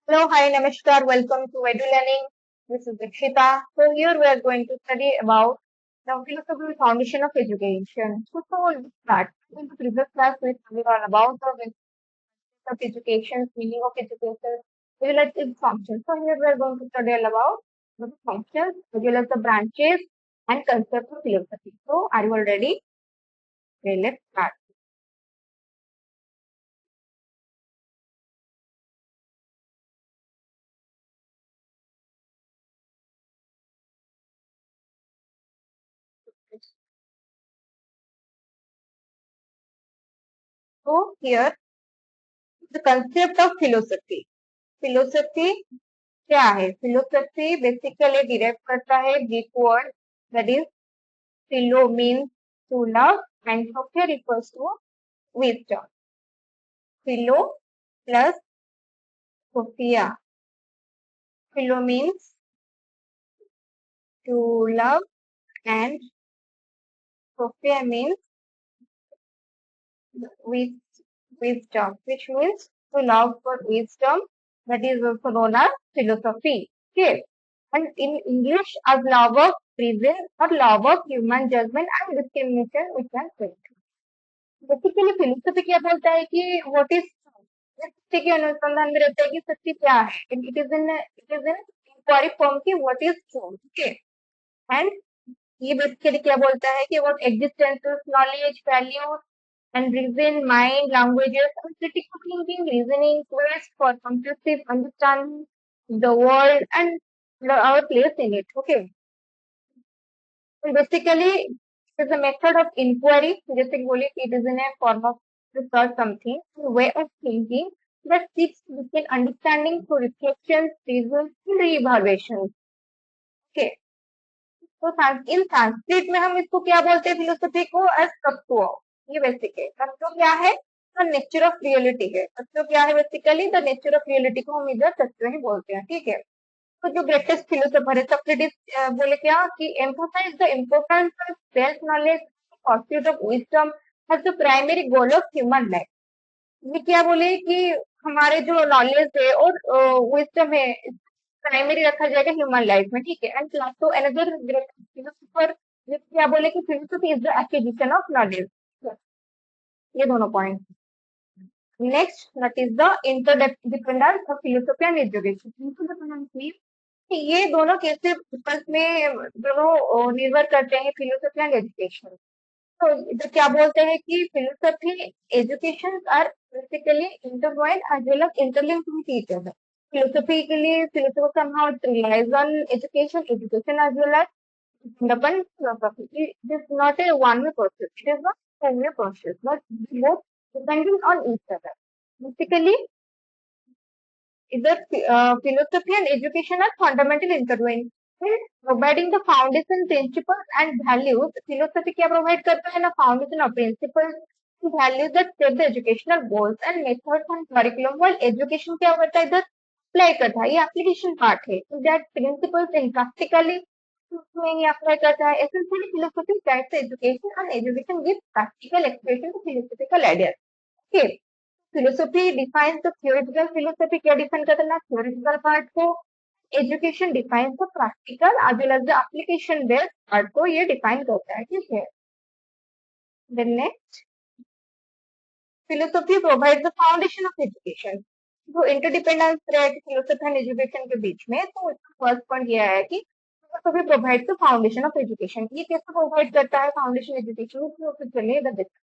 Hello, hi, Namaskar. Welcome to Edu Learning. This is Dikshita. So here we are going to study about the philosophical foundation of education. So we'll start. In the previous class, we studied all about the basics of education, meaning of education, as well as its functions. So here we are going to study all about the functions, as well as the branches and concepts of philosophy. So are you all ready? Okay, let's start. So here, the concept of philosophy. Philosophy क्या है philosophy basically derive करता है Greek word that is philo means to love and sophia refers to wisdom philo plus sophia philo means to love and sophia means wisdom which means to love for wisdom that is also known as philosophy okay and in english as love of reason or love of human judgment and discrimination we can say basically philosophy क्या बोलता है कि what is सत्य के अनुसंधान में रहता है कि सत्य क्या है it is in inquiry form की what is true okay and ये बेसिकली क्या बोलता है कि what existences knowledge values and reason, mind, languages, and critical thinking, reasoning, quest for conclusive understanding the world and our place in it. Okay. So basically, it is a method of inquiry. Just बोले it is in a form of research something, a way of thinking that seeks to gain understanding through reflections, reasons, and re-evaluations. Okay. तो इन संस्कृत में हम इसको क्या बोलते हैं philosophy को as तत्व ये बेसिक है तत्व क्या है द नेचर ऑफ रियलिटी है तत्व क्या है basically the nature of reality को हम इधर तत्व ही बोलते हैं ठीक है तो जो ग्रेटेस्ट फिलोसोफर है सोक्रेटिस बोले क्या कि emphasise the importance of self knowledge pursuit of wisdom as the primary goal of human life ये क्या बोले कि हमारे जो नॉलेज है और विजडम है प्राइमरी रखा जाएगा ह्यूमन लाइफ में ठीक है and Plato another great philosopher क्या बोले कि philosophy is the acquisition of knowledge ये दोनों point next that is the interdependence of philosophy and education interdependence mean ये दोनों कैसे आपस में दोनों निर्भर करते हैं फिलोसफी एंड एजुकेशन तो इधर क्या बोलते हैं कि philosophy education are basically intertwined as well as interlinked with each other philosophy के लिए philosophy somehow it relies on education as well as upon philosophy. It is not a one-way process. It is not a one-way process, but both depending on each other. Basically, either philosophy and education are fundamentally intertwined. In providing the foundation principles and values, philosophy क्या provide करता है ना foundation of principles and values that shape the educational goals and methods and curriculum, while education क्या करता है इधर apply करता है ये एप्लीकेशन पार्ट है दैट प्रिंसिपल्स इन प्रैक्टिकली उसमें ये अप्लाई करता है essentially philosophy guides education and education gives practical expression to philosophical ideas okay philosophy defines the theoretical philosophy क्या डिफाइन करता है ना थियोरेटिकल पार्ट को education defines the practical as well as the application based part को ये define करता है ठीक है then next philosophy provide the foundation of education जो इंटरडिपेंडेंस रहे फिलोसफी एंड एजुकेशन के बीच में तो इसका फर्स्ट पॉइंट ये है कि philosophy provide the foundation of education ये कैसे प्रोवाइड करता है फाउंडेशन एजुकेशन उसमें चलिए इधर देखते हैं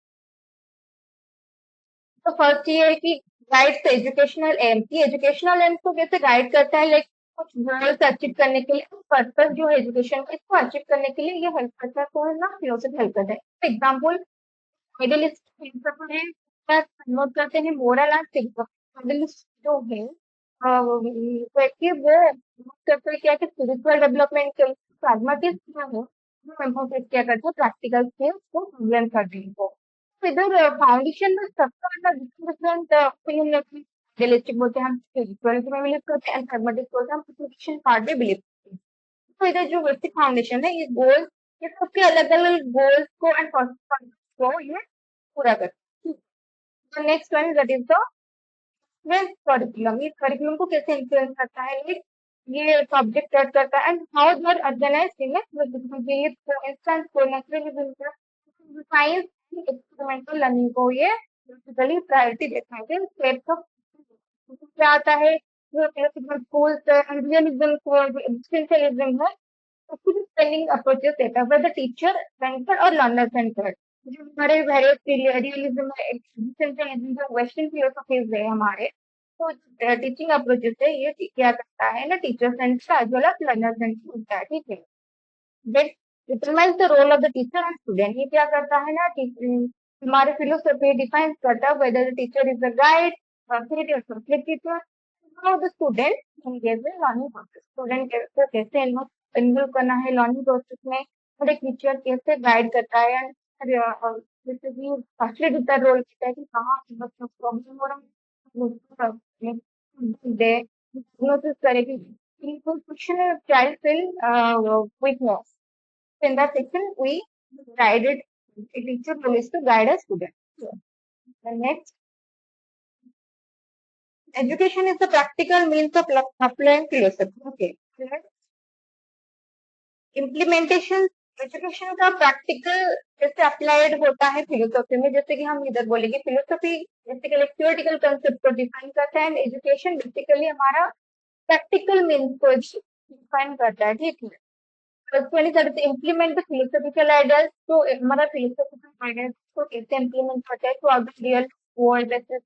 तो फर्स्ट ये है कि गाइड्स एजुकेशनल एम की एजुकेशनल एम को कैसे गाइड करता है लाइक कुछ गोल्स अचीव करने के लिए पर्पस जो है एजुकेशन का इसको अचीव करने के लिए ये हेल्प करता है कौन ना फिलोसफी हेल्प करता है for example middle east philosopher है कन्वर्ट करते हैं moral and philosophy middle east जो है देखिए वो करते हैं क्या कि स्पिरिचुअल डेवलपमेंट के प्रैग्मेटिस्ट जो है वो एम्फोसिस क्या करते हैं प्रैक्टिकल स्किल्स को लर्न करने को तो इधर फाउंडेशन में सबका मतलब डिफरेंट डिफरेंट ओपिनियन रहती है रियलिस्टिक बोलते हैं हम स्पिरिचुअलिटी में बिलीव करते हैं एंड प्रैग्मेटिक बोलते हैं हम एप्लीकेशन पार्ट में बिलीव करते हैं तो इधर जो बेसिक फाउंडेशन है ये गोल ये सबके अलग अलग गोल्स को एंड को ये पूरा करते हैं next one that is the influence curriculum, ये curriculum को कैसे influence करता है, ये subject set करता है, and how they are organized in a belief, for instance, for naturalism, science and experimental learning को ये basically priority देता है. Then steps of क्या आता है, जो schools and realism को existentialism है, actually spelling approaches देता है, whether teacher centered और learner centered. जो हमारे various realism है, existentialism जो western philosophies है हमारे, तो टीचिंग अप्रोचेस है, ये क्या करता है ना, teacher centre as well as learner centre होता है, ठीक है. Then determines the role of the teacher and student, ये क्या करता है ना, हमारे फिलोसफी डिफाइन करता है whether the teacher is a guide, authority और subject teacher, how the student engage in learning process, student को कैसे इन्वॉल्व करना है लर्निंग प्रोसेस में, और एक टीचर कैसे गाइड करता है, जैसे कि फर्स्टली टीचर रोल करता है कि कहाँ बच्चों को प्रॉब्लम हो रहा है, दे diagnosis करेगी, question child will weakness. So in that section, we guided a teacher who is to guide a student. The next, education is the practical means of applying philosophy. Okay. Implementation education का practical जैसे applied होता है philosophy में, जैसे कि हम इधर बोलेंगे फिलोसफी बेसिकली थियोरेटिकल कंसेप्ट को डिफाइन करता है, एंड एजुकेशन बेसिकली हमारा प्रैक्टिकल मीन्स को डिफाइन करता है, ठीक है. इम्प्लीमेंट द फिलोसॉफिकल आइडियाज, तो हमारा फिलोसॉफिकल आइडियाज को कैसे इम्प्लीमेंट करता है, तो अगर रियल वर्ल्ड बेसिस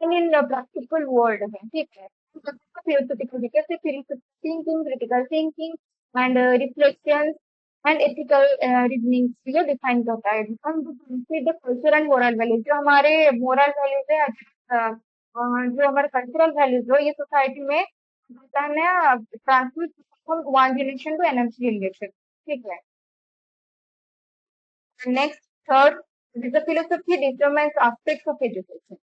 में इन प्रैक्टिकल वर्ल्ड है, ठीक है. फिलोसॉफिकल कैसे thinking, critical thinking and reflection and ethical reasoning ये डिफाइन करता है. The culture and moral values, जो हमारे मोरल वैल्यूज है, जो हमारे कल्चरल वैल्यूज हो, ये सोसाइटी में होता है ना, transmit from one generation to another generation, ठीक है. Next third, the philosophy determines aspects of education.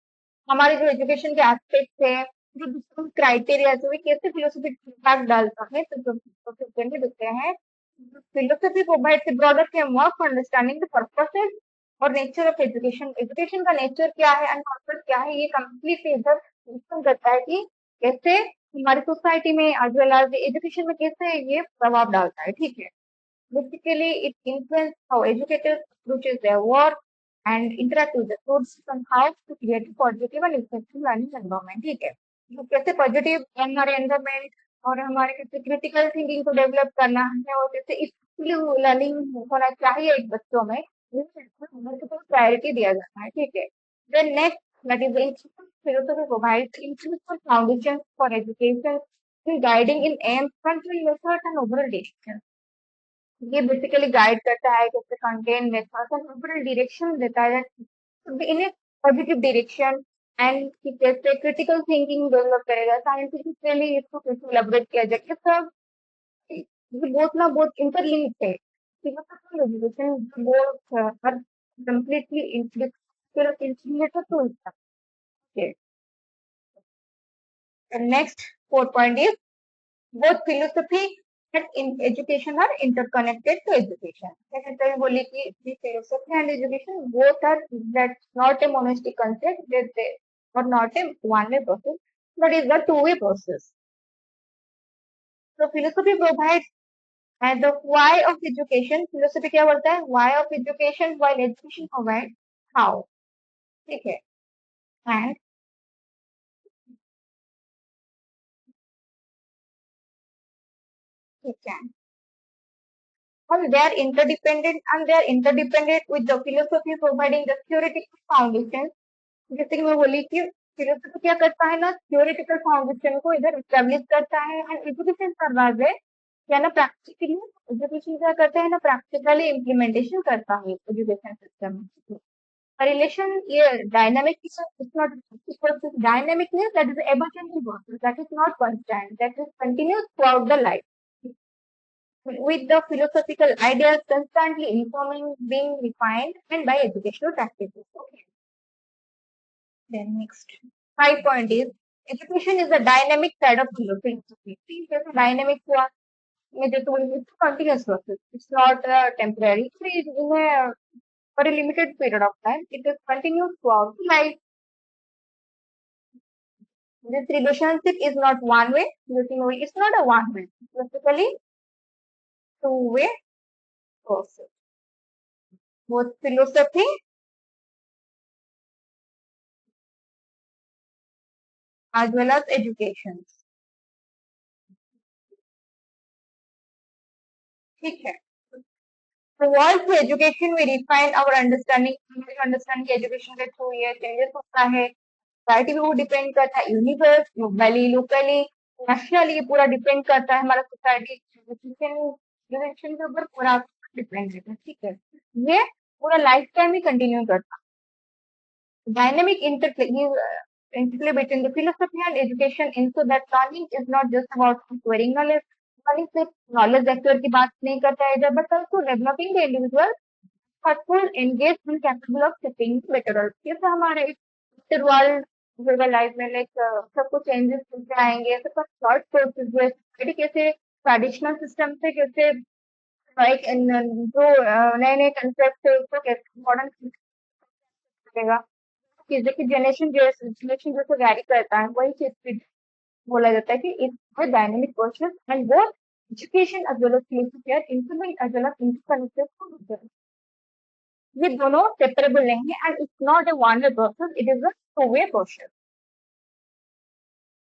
हमारे जो एजुकेशन के एस्पेक्ट है, जो डिफरेंट क्राइटेरिया है, वे कैसे फिलोसफी इम्पैक्ट डालता है, तो जो देखते हैं, philosophy provides a broader framework for understanding the purposes और नेचर ऑफ एजुकेशन. एजुकेशन का नेचर क्या है एंड पर्पस क्या है, ये कंप्लीटली इधर डिफाइन करता है कि कैसे हमारी सोसाइटी में एज वेल एज एजुकेशन में कैसे ये प्रभाव डालता है, ठीक है. Basically it influence how educators approaches their work and interact with the students on how to create a positive and effective learning environment, ठीक है. तो कैसे पॉजिटिव हमारे एनवायरमेंट और हमारे कैसे क्रिटिकल थिंकिंग को डेवलप करना है, और कैसे इफेक्टिव लर्निंग होना चाहिए एक बच्चों में, को प्रायोरिटी दिया जाता है, ठीक है. Then next, that is the philosophy provides institutional foundation for education in guiding in aims, control methods and overall direction. ये बेसिकली गाइड करता है कैसे कंटेंट मेथड्स और ओवरऑल डायरेक्शन देता है इन ए पॉजिटिव डायरेक्शन, एंड कि कैसे क्रिटिकल थिंकिंग डेवलप करेगा, साइंटिफिकली इसको कैसे एलाबोरेट किया जाए, ये सब ये बहुत ना बहुत इंटरलिंक्ड है. Philosophical education both are completely integrated to each other. Next fourth point is both philosophy and in education are interconnected to education. Second time बोली कि the philosophy and education both are, that's not a monistic concept, that they or not a one-way process, but is a two-way process. So philosophy provides and the why of education. Philosophy क्या बोलता है? Why of education, while education provides how. ठीक है. And ठीक है. And they are interdependent with the philosophy providing the theoretical foundation. जैसे कि मैं बोली कि फिलोसफी क्या करता है ना, थ्योरेटिकल फाउंडेशन को इधर एस्टेब्लिश करता है, एंड एजुकेशन सर्वाइव है क्या ना, प्रैक्टिकली एजुकेशन क्या करता है ना, प्रैक्टिकली इम्प्लीमेंटेशन करता है एजुकेशन सिस्टम में. रिलेशन ये dynamic it's not dynamic means that is ever changing process, that is not constant, that is continuous through the life, with the philosophical ideas constantly informing, being refined, and by educational practices. Okay. Then next, 5 point is education is a dynamic side of philosophy. See, there's a dynamic one. It's a continuous process. It's not temporary. It is in a for a limited period of time. It is continuous throughout life. This relationship is not one way. It's not a one way. It's basically two-way process. Both philosophy as well as education. ठीक है. Towards the education, we refine our understanding. हमारी understanding education के through ये changes होता है. Society पे वो depend करता है. Universe, globally, locally, nationally ये पूरा depend करता है हमारा society education के ऊपर पूरा depend करता है. ठीक है. ये पूरा लाइफ टाइम ही कंटिन्यू करता है. Dynamic interplay between the philosophy and education ensure that learning is not just about acquiring knowledge. Learning सिर्फ knowledge acquire की बात नहीं करता है, but also developing the individual thoughtful, engaged and capable of shaping better world. जैसे हमारे after world होगा life में लाइक सब कुछ चेंजेस होते आएंगे, सबका थॉट प्रोसेस जो है कैसे ट्रेडिशनल सिस्टम से कैसे लाइक जो नए नए कंसेप्ट है उसको कैसे मॉडर्न करेगा. चीजें की जनरेशन जैसे वैरी करता है वही चीज फिर बोला जाता है कि it's dynamic process and both education as well as philosophy are interlinked as well as interconnected. ये दोनों सेपरेबल नहीं है and it's not a one way process, it is a two way process.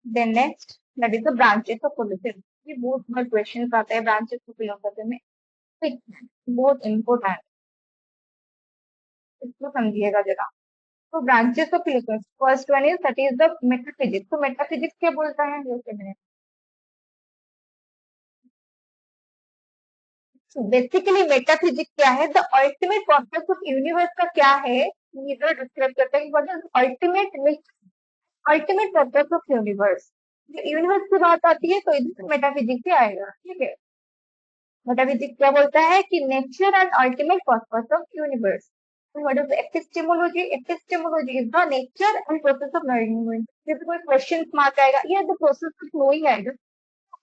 Then next that is the branches of philosophy. ये बहुत बार question आते हैं branches of philosophy में, बहुत इम्पोर्टेंट, इसको समझिएगा जरा. तो branches of philosophy, first one is that is the metaphysics. तो मेटाफिजिक्स क्या बोलता है बेसिकली मेटाफिजिक्स क्या है, the ultimate purpose of universe का क्या है इधर डिस्क्राइब करते हैं. What is ultimate purpose of universe. Universe की बात आती है तो इधर मेटाफिजिक्स से आएगा. ठीक है. मेटाफिजिक्स क्या बोलता है कि nature and ultimate purpose of universe. What is epistemology? Epistemology is the nature and process of knowing. जब कोई क्वेश्चन मार्क आएगा या द प्रोसेस ऑफ नोइंग आएगा,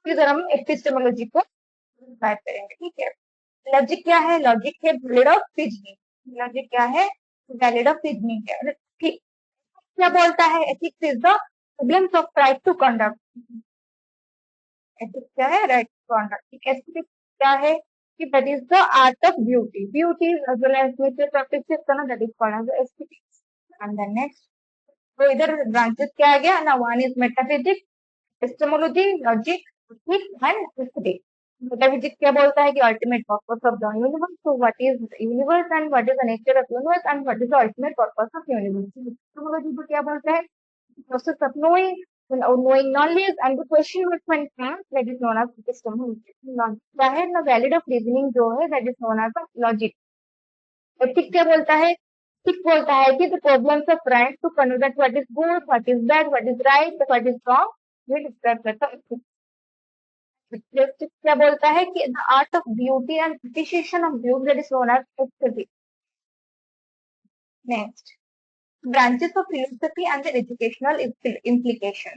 फिर जरा हम एपिस्टेमोलॉजी को बात करेंगे. ठीक है. लॉजिक क्या है? लॉजिक है वैलिड ऑफ रीजनिंग. लॉजिक क्या है? वैलिड ऑफ रीजनिंग है. ठीक. क्या बोलता है? Ethics is the problems of right to conduct. Ethics क्या है? Right to conduct. एथिक्स क्या है? कि that is the art of beauty. Beauty as well as nature practices ना, that is called as aesthetics. And then next, तो इधर branches क्या आ गया ना. One is metaphysics, epistemology, logic, ethics and aesthetics. Metaphysics क्या बोलता है कि ultimate purpose of the universe. तो what is universe and what is the nature of universe and what is the ultimate purpose of universe. Epistemology को क्या बोलता है? Process of knowing, knowing knowledge and the question which when comes that is known as epistemology. Logic क्या है ना. Valid of reasoning जो है that is known as logic. Ethics क्या बोलता है? एथिक्स बोलता है कि the problems of right to consider that what is good, what is bad, what is right, what is wrong, ये डिस्क्राइब करता है ethics. एथिक्स क्या बोलता है कि the art of beauty and appreciation of beauty that is known as aesthetics. Next, branches of philosophy and their educational implication.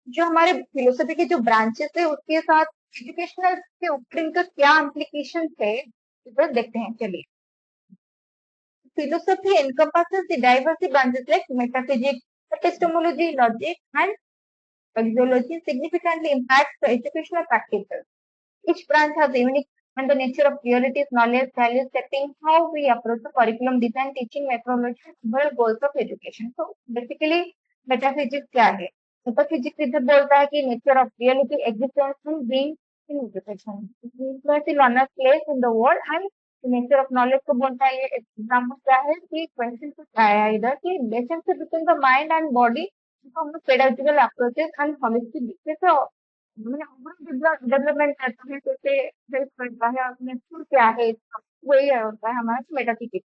जो हमारे philosophy के जो ब्रांचेस है उसके साथ एजुकेशनल के ऊपर इनका क्या इम्प्लीकेशन है इधर देखते हैं. चलिए. philosophy encompasses the diverse branches like metaphysics, epistemology, logic, and axiology significantly impacts the educational practices. Each branch has a unique and the nature of priorities, knowledge, values, setting, how we approach the curriculum design, teaching methodology, and goals of education. So basically, metaphysics क्या है? metaphysics इधर बोलता है कि nature of reality, existence, and being in education. Where the learner's place in the world and the nature of knowledge को बोलता है. ये एग्जाम्पल क्या है कि क्वेश्चन से क्या है इधर कि relationship between the mind and body from the pedagogical approaches and holistic. जैसे डेवलपमेंट करता है कैसे हेल्प करता है अपने स्कूल क्या है इसका, वही होता है हमारा मेटाफिजिक्स.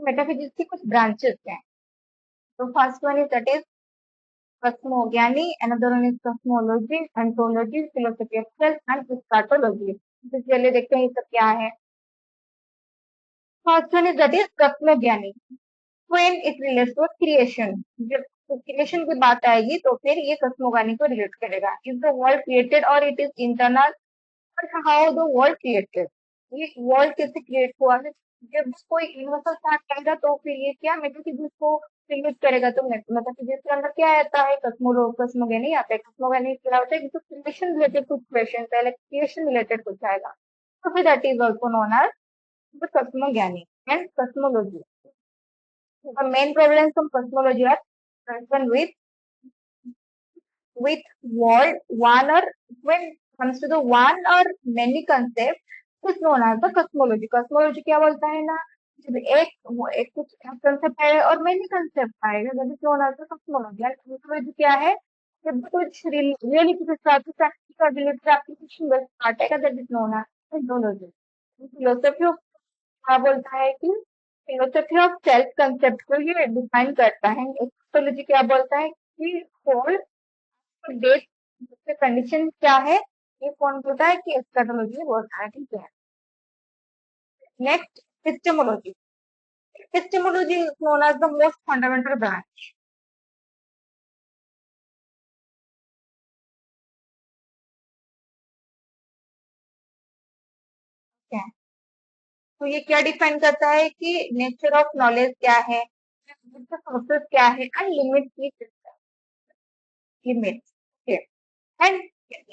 मेटाफिजिक्स की कुछ ब्रांचेस हैं. तो first one is that is cosmogony, another one is cosmology, ontology, philosophy of self and eschatology. तो चलिए देखते हैं ये सब क्या है. First one is that is cosmogony. When it relates to creation, जब क्रिएशन की बात आएगी तो फिर ये कॉस्मोज्ञानी को रिलेट करेगा. इज द वर्ल्ड क्रिएटेड और it is internal, how the world created. ये वर्ल्ड कैसे क्रिएट हुआ है. जब कोई यूनिवर्सल थॉट कहेगा तो फिर ये क्या मेटाफिजिक्स को यूज करेगा तो मेटाफिजिक्स के अंदर क्या आता है, कस्मोगेनी आता है। कस्मोगेनी क्या होता है कि जो क्रिएशन रिलेटेड कुछ क्वेश्चन है, लाइक क्रिएशन रिलेटेड कुछ आएगा, तो फिर that is also known as the cosmogony and cosmology. The main problems of cosmology are concerned with world one or when it comes to the one or many concepts is known as the cosmology. Cosmology क्या बोलता है ना, जब एक कुछ concept है और many concept आएगा, that is known as the cosmology. And cosmology क्या है, जब कुछ रियलिटी के साथ practical related application based part आएगा, that is known as cosmology. Philosophy of क्या बोलता है कि फिलोसफी ऑफ सेल्फ कंसेप्ट को ये डिफाइन करता है। एस्ट्रोलॉजी क्या बोलता है कि होल डेट कंडीशन क्या है, ये कौन बोलता है कि एस्ट्रोलॉजी बोलता है, ठीक है। Next, epistemology. Epistemology is known as the most fundamental branch. क्या है, तो ये क्या डिफाइन करता है कि नेचर ऑफ नॉलेज क्या है, सोर्सेस क्या है, एंड लिमिट की limit, and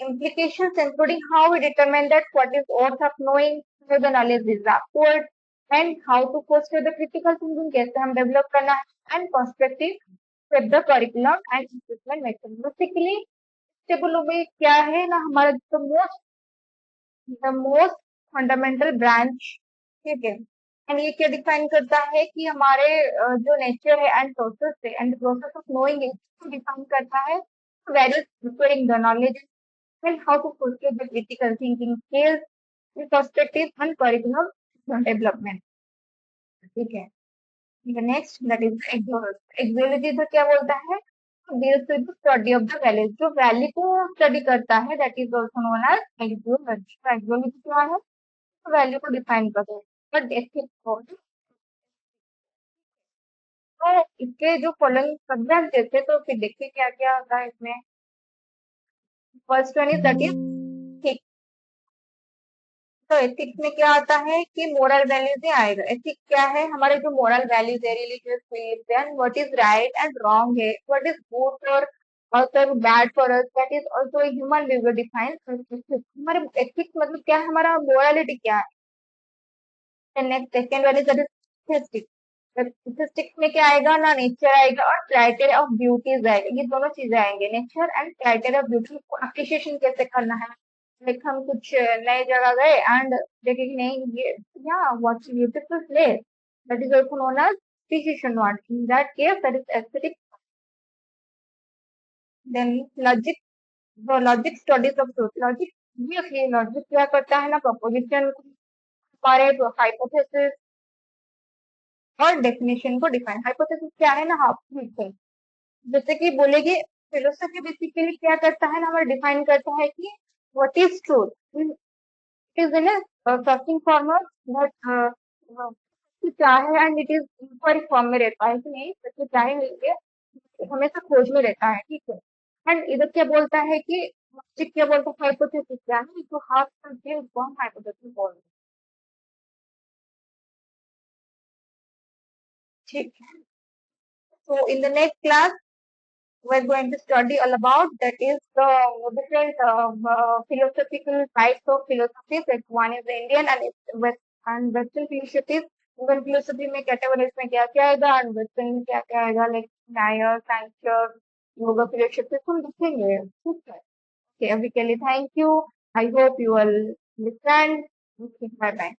implications including how we determine that what is worth of knowing, how the knowledge is backward, and how to foster the critical thinking, कैसे हम develop करना है, and perspective with the curriculum and assessment method। Basically table में क्या है ना, हमारा the most fundamental branch, ठीक है। एंड ये क्या डिफाइन करता है कि हमारे जो नेचर है एंड प्रोसेस है एंड प्रोसेस ऑफ नोइंग है, डिफाइन करता है various preparing the knowledge and how to fulfill the critical thinking skills in perspective and curriculum development, ठीक है। The next that is एक्सोलॉजी। एक्सोलॉजी तो क्या बोलता है, deals with the study of the values, जो वैल्यू को स्टडी करता है, that is also known as एक्सोलॉजी। तो एक्सोलॉजी क्या है, तो वैल्यू को डिफाइन करता है। बट एथिक्स, तो इसके जो फॉलोइंग सब्जेक्ट थे, तो फिर देखिए क्या क्या होता है इसमें। First one is that is, तो एथिक्स में क्या आता है कि मोरल वैल्यूज ही आएगा। एथिक्स क्या है, हमारे जो मोरल वैल्यूज है, religious belief and what is right and wrong है, what is good for us, bad for us, that is also human behaviour define. हमारे एथिक्स मतलब क्या है, हमारा मोरालिटी क्या है। Next second one is that is statistics. Statistics में क्या आएगा ना, नेचर आएगा और क्राइटेरिया ऑफ ब्यूटीज आएगा, ये दोनों चीजें आएंगे, nature and criteria of beauty को अप्रिशिएशन कैसे करना है। लाइक हम कुछ नए जगह गए एंड देखे कि नहीं ये, या what's beautiful place, that is also known as appreciation one, in that case that is aesthetic। then logic, the logic studies of truth। Logic, ये लॉजिक क्या करता है ना, प्रोपोजिशन हमारे हाइपोथेसिस और डेफिनेशन को डिफाइन। हाइपोथेसिस क्या है ना, हाफ है, जैसे कि बोलेगी फिलोसफी बेसिकली क्या करता है ना, हमारा डिफाइन करता है कि what is truth, is in searching for that क्या है, and it is inquiry form में रहता है कि नहीं सच्ची क्या है, ये हमेशा खोज में रहता है, ठीक है। एंड इधर क्या बोलता है कि लॉजिक क्या बोलता है, हाइपोथेसिस क्या है, तो हाफ करके उसको हम हाइपोथेसिस बोलते हैं, ठीक है। तो in the next class we're going to study all about, that is the different philosophical types of philosophies. Like one is the Indian and Western philosophies। Indian philosophy में categories में क्या क्या आएगा and Western में क्या क्या आएगा, like न्याय, सांख्य, योगा philosophy, हम देखेंगे, ठीक है। Okay, अभी के लिए thank you। I hope you will understand। Okay, bye bye।